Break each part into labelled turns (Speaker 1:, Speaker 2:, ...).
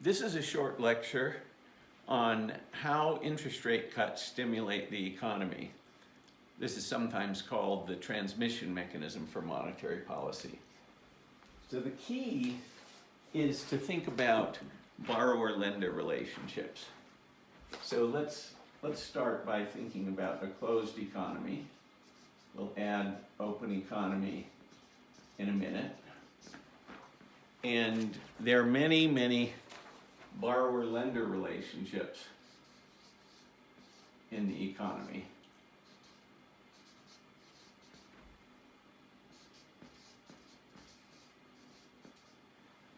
Speaker 1: This is a short lecture on how interest rate cuts stimulate the economy. This is sometimes called the transmission mechanism for monetary policy. So the key is to think about borrower-lender relationships. So let's start by thinking about a closed economy. We'll add open economy in a minute. And there are many, many borrower-lender relationships in the economy.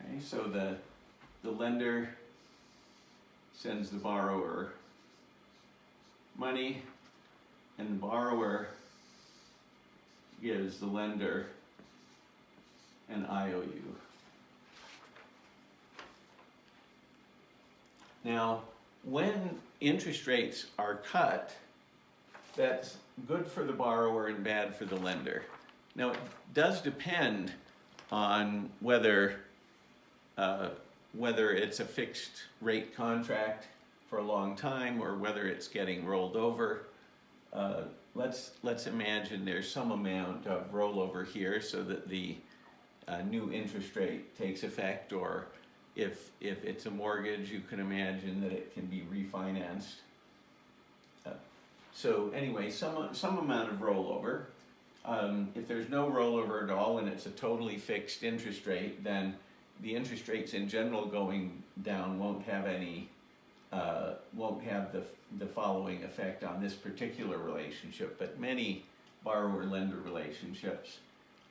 Speaker 1: Okay, so the lender sends the borrower money, and the borrower gives the lender an IOU. Now, when interest rates are cut, that's good for the borrower and bad for the lender. Now, it does depend on whether it's a fixed rate contract for a long time or whether it's getting rolled over. Let's imagine there's some amount of rollover here so that the new interest rate takes effect, or if it's a mortgage, you can imagine that it can be refinanced. So anyway, some amount of rollover. If there's no rollover at all and it's a totally fixed interest rate, then the interest rates in general going down won't have the following effect on this particular relationship, but many borrower-lender relationships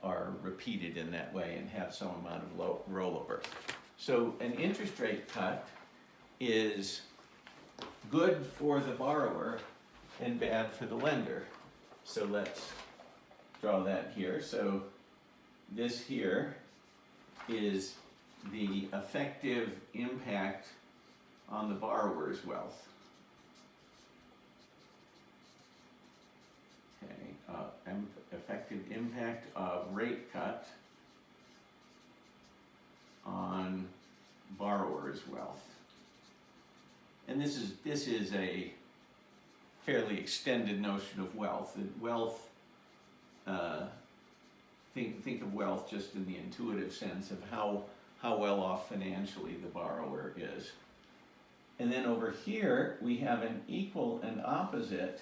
Speaker 1: are repeated in that way and have some amount of rollover. So an interest rate cut is good for the borrower and bad for the lender. So let's draw that here. So this here is the effective impact on the borrower's wealth. Okay, effective impact of rate cut on borrower's wealth. And this is a fairly extended notion of wealth. Wealth, think of wealth just in the intuitive sense of how well off financially the borrower is. And then over here we have an equal and opposite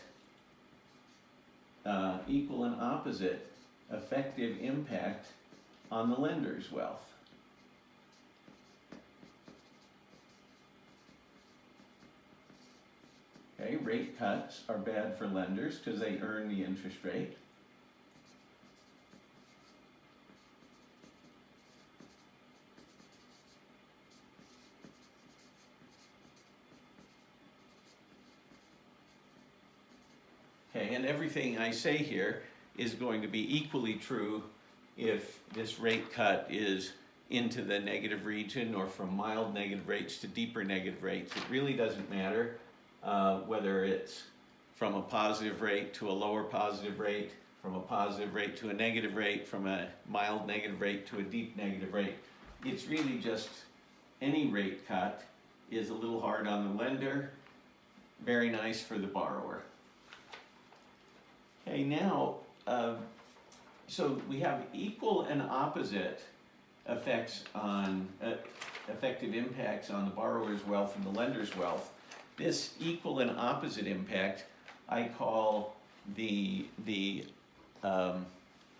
Speaker 1: effective impact on the lender's wealth. Okay, rate cuts are bad for lenders because they earn the interest rate. Okay, and everything I say here is going to be equally true if this rate cut is into the negative region or from mild negative rates to deeper negative rates. It really doesn't matter whether it's from a positive rate to a lower positive rate, from a positive rate to a negative rate, from a mild negative rate to a deep negative rate. It's really just any rate cut is a little hard on the lender, very nice for the borrower. Okay, now, so we have equal and opposite effects on, effective impacts on the borrower's wealth and the lender's wealth. This equal and opposite impact I call the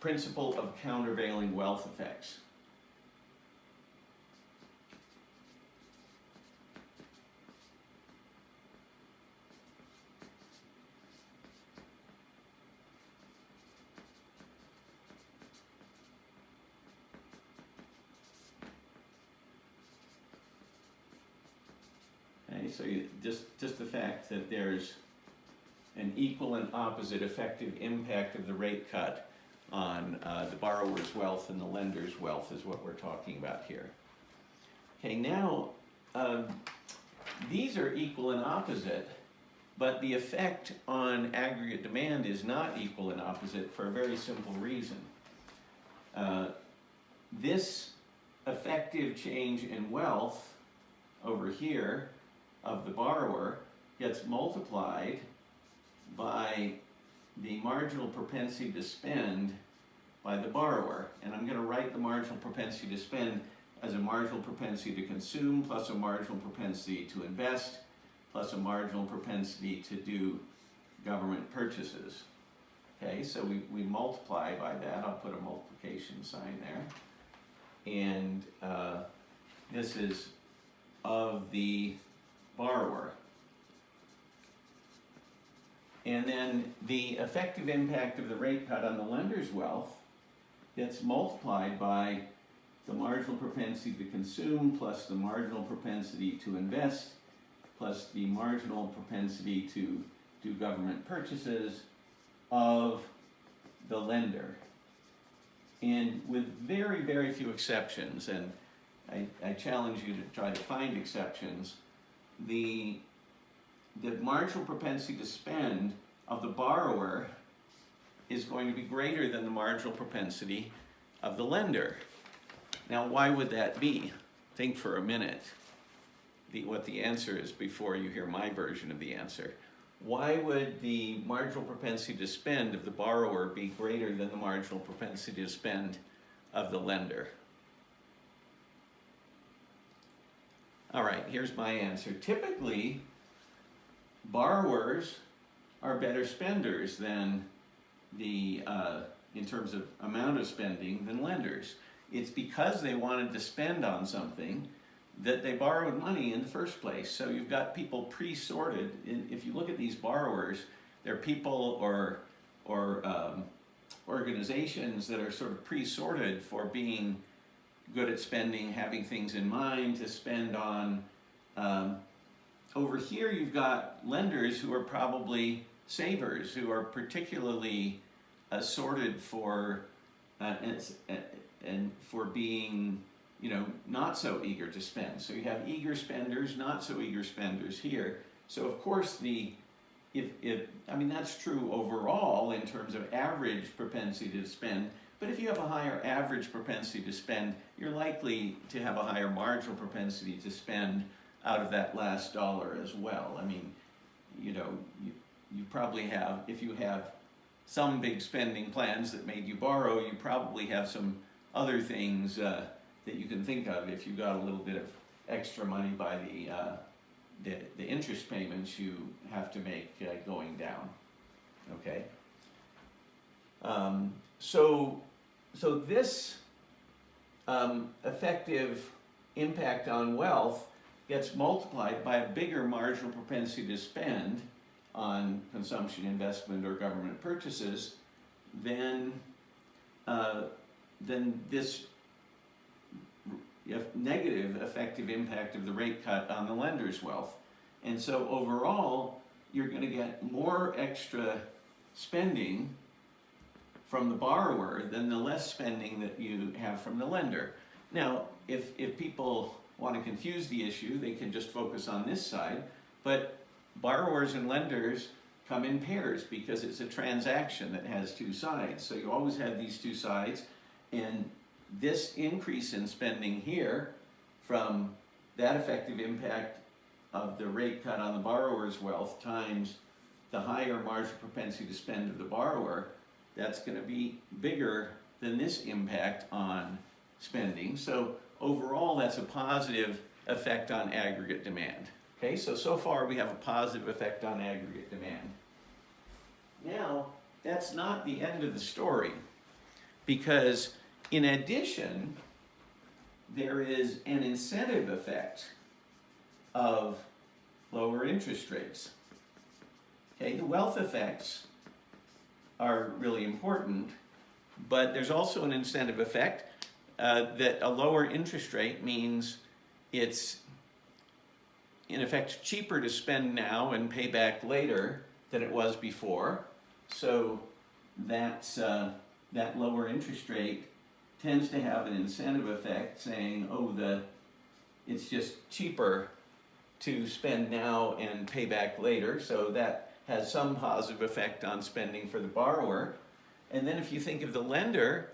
Speaker 1: principle of countervailing wealth effects. So just the fact that there's an equal and opposite effective impact of the rate cut on the borrower's wealth and the lender's wealth is what we're talking about here. Okay, now these are equal and opposite, but the effect on aggregate demand is not equal and opposite for a very simple reason. This effective change in wealth over here of the borrower gets multiplied by the marginal propensity to spend by the borrower. And I'm going to write the marginal propensity to spend as a marginal propensity to consume plus a marginal propensity to invest plus a marginal propensity to do government purchases. Okay, so we multiply by that. I'll put a multiplication sign there. And this is of the borrower. And then the effective impact of the rate cut on the lender's wealth gets multiplied by the marginal propensity to consume plus the marginal propensity to invest plus the marginal propensity to do government purchases of the lender. And with very, very few exceptions, and I challenge you to try to find exceptions, the marginal propensity to spend of the borrower is going to be greater than the marginal propensity of the lender. Now, why would that be? Think for a minute what the answer is before you hear my version of the answer. Why would the marginal propensity to spend of the borrower be greater than the marginal propensity to spend of the lender? All right, here's my answer. Typically, borrowers are better spenders than in terms of amount of spending than lenders. It's because they wanted to spend on something that they borrowed money in the first place. So you've got people pre-sorted. If you look at these borrowers, they're people or organizations that are sort of pre-sorted for being good at spending, having things in mind to spend on. Over here you've got lenders who are probably savers, who are particularly sorted for and for being, not so eager to spend. So you have eager spenders, not so eager spenders here. So of course that's true overall in terms of average propensity to spend. But if you have a higher average propensity to spend, you're likely to have a higher marginal propensity to spend out of that last dollar as well. You probably have, if you have some big spending plans that made you borrow, you probably have some other things that you can think of if you got a little bit of extra money by the interest payments you have to make going down. Okay. So this effective impact on wealth gets multiplied by a bigger marginal propensity to spend on consumption, investment, or government purchases than this negative effective impact of the rate cut on the lender's wealth. And so overall, you're going to get more extra spending from the borrower than the less spending that you have from the lender. Now, if people want to confuse the issue, they can just focus on this side, but borrowers and lenders come in pairs because it's a transaction that has two sides. So you always have these two sides, and this increase in spending here from that effective impact of the rate cut on the borrower's wealth times the higher marginal propensity to spend of the borrower, that's going to be bigger than this impact on spending. So overall, that's a positive effect on aggregate demand. Okay, so far we have a positive effect on aggregate demand. Now, that's not the end of the story, because in addition, there is an incentive effect of lower interest rates. Okay, the wealth effects are really important, but there's also an incentive effect that a lower interest rate means it's in effect cheaper to spend now and pay back later than it was before. So that's, that lower interest rate tends to have an incentive effect saying, it's just cheaper to spend now and pay back later. So that has some positive effect on spending for the borrower. And then if you think of the lender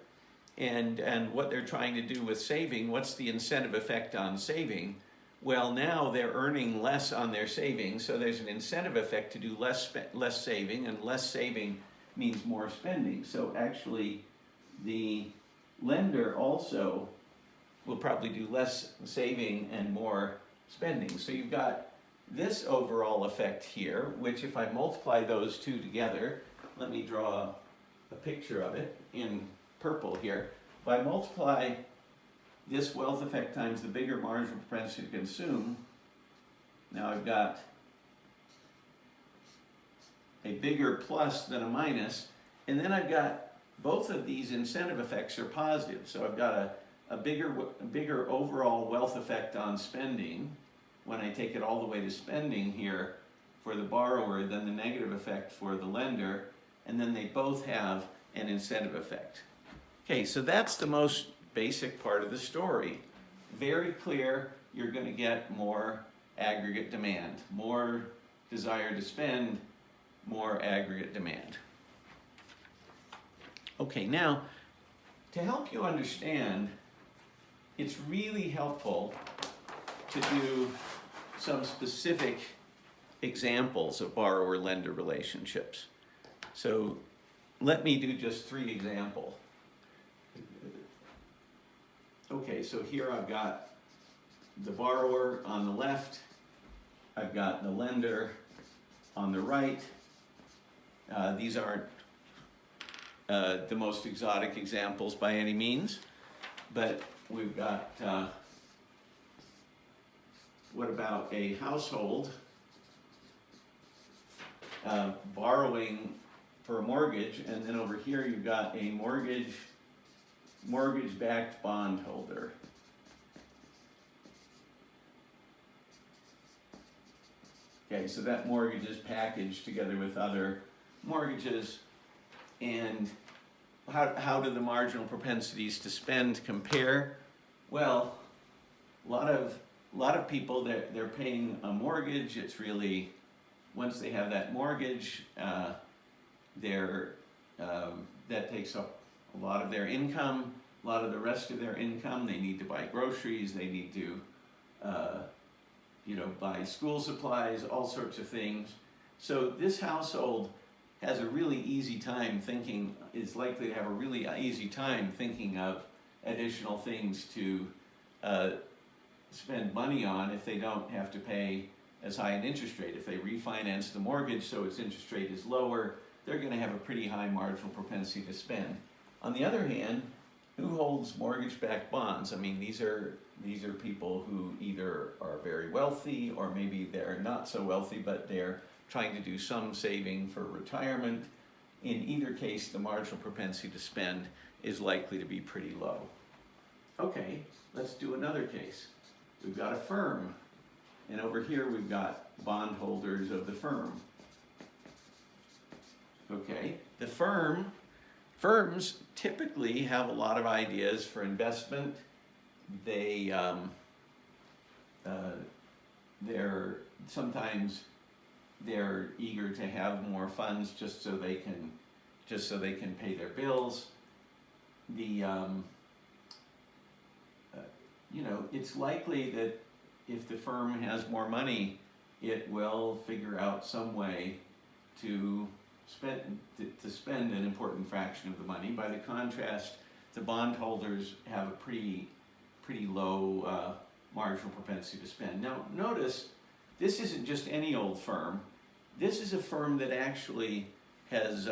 Speaker 1: and what they're trying to do with saving, what's the incentive effect on saving? Well, now they're earning less on their savings, so there's an incentive effect to do less saving, and less saving means more spending. So actually, the lender also will probably do less saving and more spending. So you've got this overall effect here, which if I multiply those two together, let me draw a picture of it in purple here. If I multiply this wealth effect times the bigger marginal propensity to consume, now I've got a bigger plus than a minus, and then I've got both of these incentive effects are positive. So I've got a bigger overall wealth effect on spending when I take it all the way to spending here for the borrower than the negative effect for the lender, and then they both have an incentive effect. Okay, so that's the most basic part of the story. Very clear, you're going to get more aggregate demand, more desire to spend, more aggregate demand. Okay, now, to help you understand, it's really helpful to do some specific examples of borrower-lender relationships. So let me do just 3 examples. Okay, so here I've got the borrower on the left, I've got the lender on the right. These aren't the most exotic examples by any means, but we've got, what about a household borrowing for a mortgage, and then over here you've got a mortgage-backed bondholder. Okay, so that mortgage is packaged together with other mortgages, and how do the marginal propensities to spend compare? Well, a lot of people, they're paying a mortgage. It's really, once they have that mortgage, that takes up a lot of their income, a lot of the rest of their income. They need to buy groceries, they need to buy school supplies, all sorts of things. So this household has a really easy time is likely to have a really easy time thinking of additional things to spend money on if they don't have to pay as high an interest rate. If they refinance the mortgage so its interest rate is lower, they're going to have a pretty high marginal propensity to spend. On the other hand, who holds mortgage-backed bonds? I mean, these are people who either are very wealthy or maybe they're not so wealthy, but they're trying to do some saving for retirement. In either case, the marginal propensity to spend is likely to be pretty low. Okay, let's do another case. We've got a firm, and over here we've got bondholders of the firm. Okay, the firms typically have a lot of ideas for investment. They're eager to have more funds just so they can pay their bills. It's likely that if the firm has more money, it will figure out some way to spend an important fraction of the money. By the contrast, the bondholders have a pretty low marginal propensity to spend. Now, notice this isn't just any old firm. This is a firm that actually has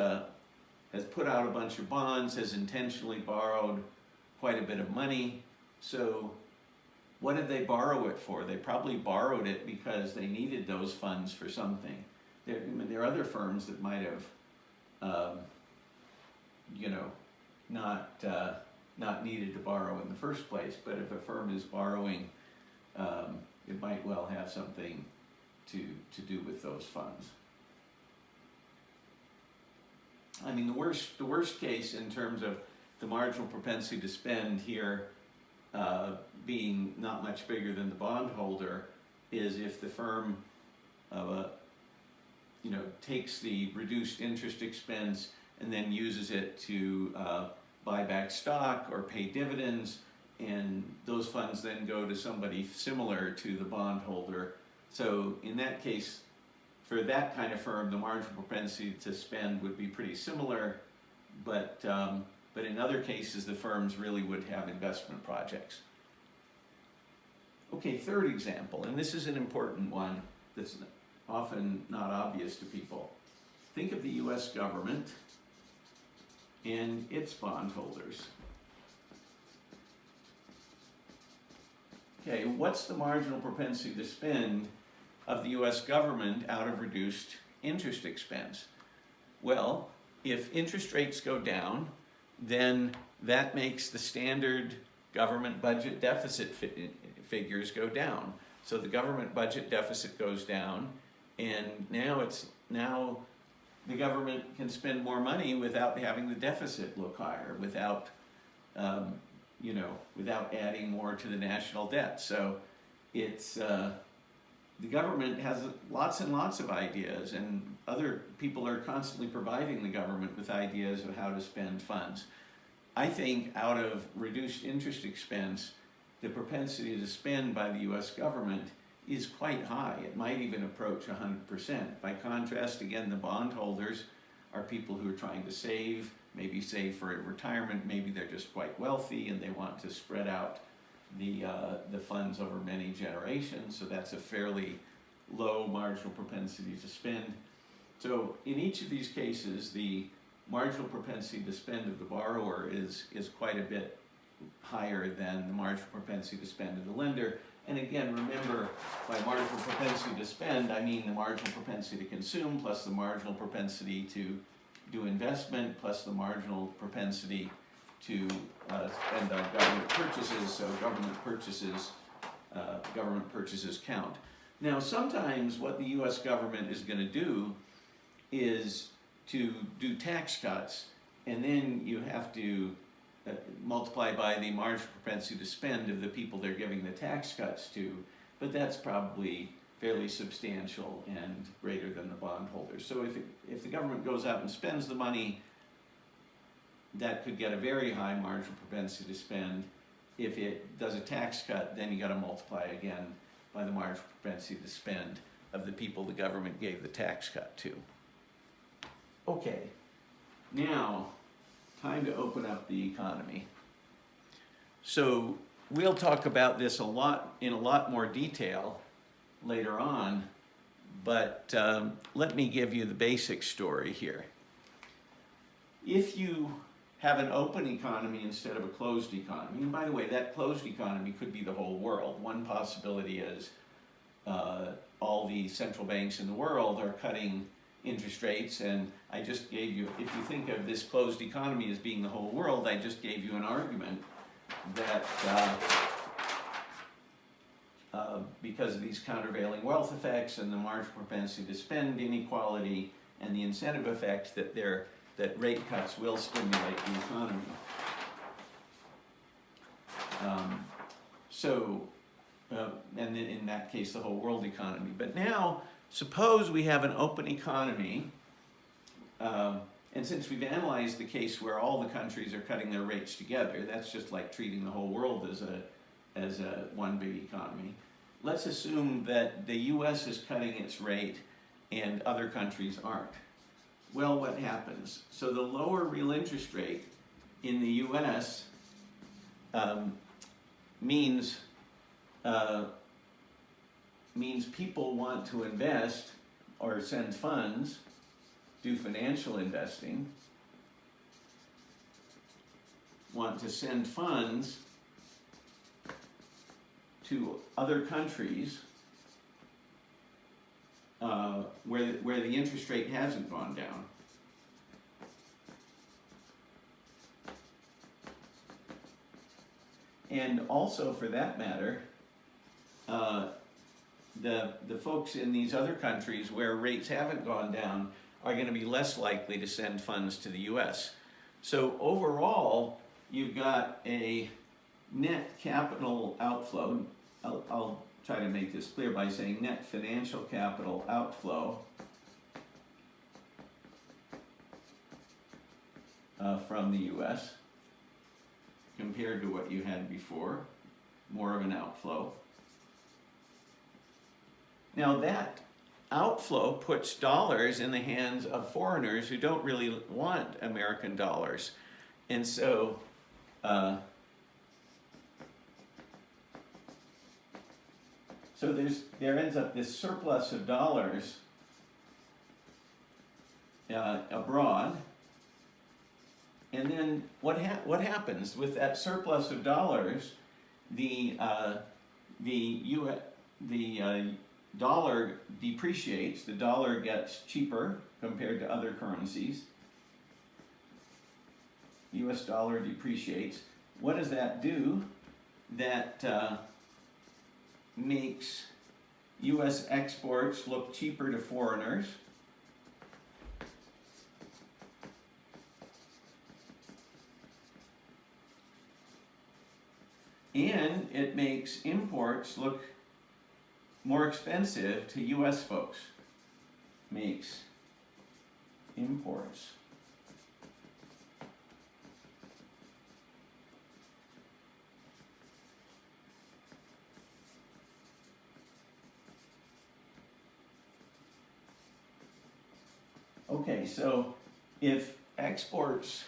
Speaker 1: put out a bunch of bonds, has intentionally borrowed quite a bit of money. So what did they borrow it for? They probably borrowed it because they needed those funds for something. There are other firms that might have, not needed to borrow in the first place. But if a firm is borrowing, it might well have something to do with those funds. I mean, the worst case in terms of the marginal propensity to spend here being not much bigger than the bondholder is if the firm takes the reduced interest expense and then uses it to buy back stock or pay dividends, and those funds then go to somebody similar to the bondholder. So in that case, for that kind of firm, the marginal propensity to spend would be pretty similar, but in other cases, the firms really would have investment projects. Okay, third example, and this is an important one that's often not obvious to people. Think of the US government and its bondholders. Okay, what's the marginal propensity to spend of the US government out of reduced interest expense? Well, if interest rates go down, then that makes the standard government budget deficit figures go down. So the government budget deficit goes down, and now the government can spend more money without having the deficit look higher, without without adding more to the national debt. So it's the government has lots and lots of ideas, and other people are constantly providing the government with ideas of how to spend funds. I think out of reduced interest expense, the propensity to spend by the US government is quite high. It might even approach 100%. By contrast, again, the bondholders are people who are trying to save, maybe save for retirement, maybe they're just quite wealthy and they want to spread out the funds over many generations, so that's a fairly low marginal propensity to spend. So in each of these cases, the marginal propensity to spend of the borrower is quite a bit higher than the marginal propensity to spend of the lender. And again, remember, by marginal propensity to spend, I mean the marginal propensity to consume plus the marginal propensity to do investment plus the marginal propensity to spend on government purchases. So government purchases count. Now, sometimes what the US government is going to do is to do tax cuts, and then you have to multiply by the marginal propensity to spend of the people they're giving the tax cuts to, but that's probably fairly substantial and greater than the bondholders. So if the government goes out and spends the money, that could get a very high marginal propensity to spend. If it does a tax cut, then you got to multiply again by the marginal propensity to spend of the people the government gave the tax cut to. Okay, now time to open up the economy. So we'll talk about this in a lot more detail later on, but let me give you the basic story here. If you have an open economy instead of a closed economy, and by the way, that closed economy could be the whole world. One possibility is all the central banks in the world are cutting interest rates, and I just gave you, if you think of this closed economy as being the whole world, I just gave you an argument that because of these countervailing wealth effects and the marginal propensity to spend inequality and the incentive effects, that rate cuts will stimulate the economy. And in that case, the whole world economy. But now, suppose we have an open economy, and since we've analyzed the case where all the countries are cutting their rates together, that's just like treating the whole world as a one big economy. Let's assume that the US is cutting its rate and other countries aren't. Well, what happens? So the lower real interest rate in the US means people want to invest or send funds, do financial investing, want to send funds to other countries where the interest rate hasn't gone down. And also, for that matter, the folks in these other countries where rates haven't gone down are going to be less likely to send funds to the US. So overall, you've got a net capital outflow. I'll try to make this clear by saying net financial capital outflow from the US. compared to what you had before, more of an outflow. Now that outflow puts dollars in the hands of foreigners who don't really want American dollars. And so there ends up this surplus of dollars abroad. And then what happens with that surplus of dollars? The dollar depreciates. The dollar gets cheaper compared to other currencies. U.S. dollar depreciates. What does that do? That makes U.S. exports look cheaper to foreigners. And it makes imports look more expensive to U.S. folks. Makes imports okay, so if exports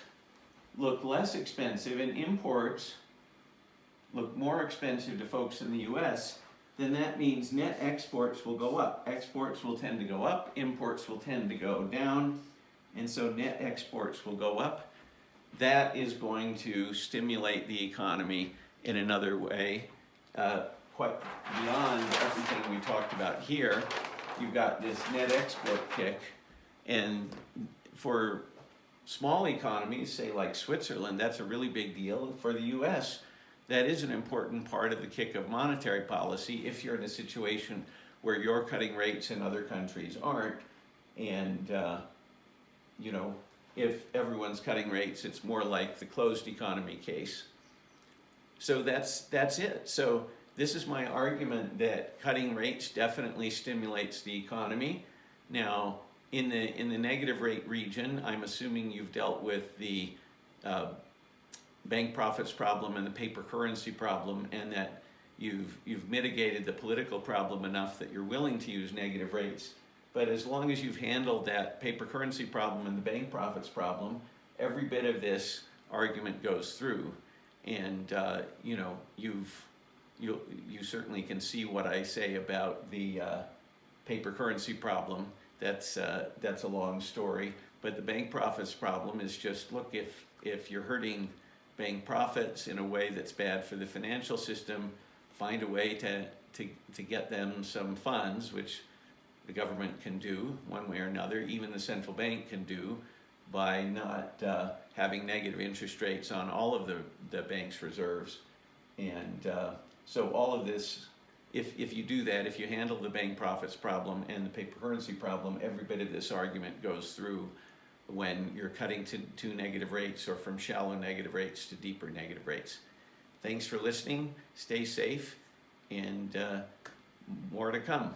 Speaker 1: look less expensive and imports look more expensive to folks in the U.S., then that means net exports will go up. Exports will tend to go up, imports will tend to go down, and so net exports will go up. That is going to stimulate the economy in another way, quite beyond everything we talked about here. You've got this net export kick, and for small economies, say like Switzerland, that's a really big deal. For the U.S., that is an important part of the kick of monetary policy if you're in a situation where you're cutting rates and other countries aren't. And, if everyone's cutting rates, it's more like the closed economy case. So that's it. So this is my argument that cutting rates definitely stimulates the economy. Now, in the negative rate region, I'm assuming you've dealt with the bank profits problem and the paper currency problem, and that you've mitigated the political problem enough that you're willing to use negative rates. But as long as you've handled that paper currency problem and the bank profits problem, every bit of this argument goes through. And you certainly can see what I say about the paper currency problem. That's a long story. But the bank profits problem is just, look, if you're hurting bank profits in a way that's bad for the financial system, find a way to get them some funds, which the government can do one way or another, even the central bank can do, by not having negative interest rates on all of the bank's reserves. And so all of this, if you do that, if you handle the bank profits problem and the paper currency problem, every bit of this argument goes through when you're cutting to negative rates, or from shallow negative rates to deeper negative rates. Thanks for listening. Stay safe, and more to come.